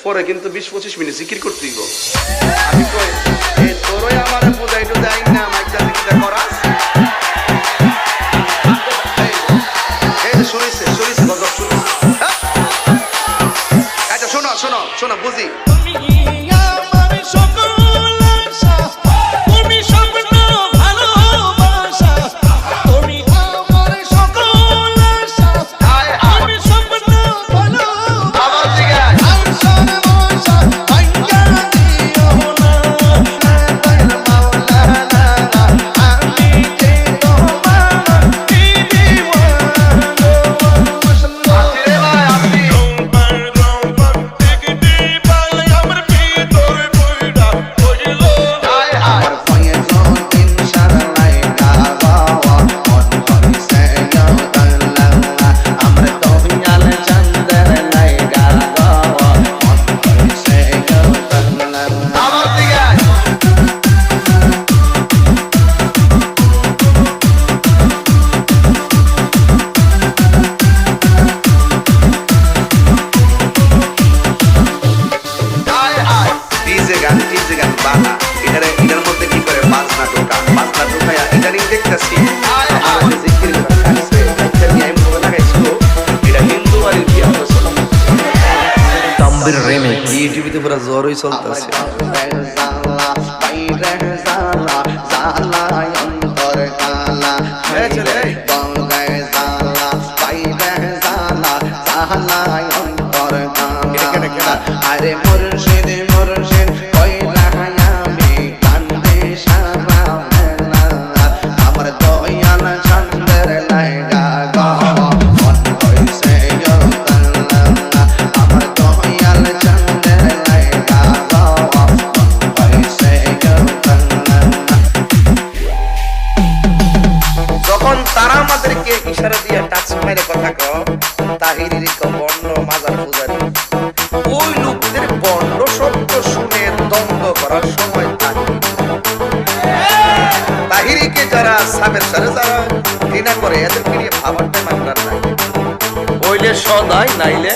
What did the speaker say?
পরে কিন্তু 20-25 মিনিট জিকির করতে দিব। আমি কই এই তোরই আমার বুঝাই তো দেই না মাইকটা জিকির করা। এই যে শুনিছে গজব শুনিছে। আচ্ছা শোনো বুঝি। এটার মধ্যে কি করে বাজনা ঢোকায়া ইদানিং দেখতেছি এটা হিন্দু আর তাম্বির রিমিক্স ইউটিউবে পুরো জোরই চলতেছে। আরে মুর্শিদ কইলা আমি কান্দে সারা আমার দয়াল চন্দ্র লাইগা গো মন হইছে আমার দয়াল চন্দ্র লাইগা গো মন হইছে। যখন তারা আমাদেরকে ইশারা দিয়ে টাচ মেরে কথা কও তাহিরির বর্ণ মাজার পূজারি ওই লোকদের বর্ণ শব্দ শুনে দ্বন্দ্ব করার সময় তাহিরিকে যারা সাবের সারে যারা ঘৃণা করে এদেরকে নিয়ে ভাবার টাইম আপনার নাই। হইলে সদাই নাইলে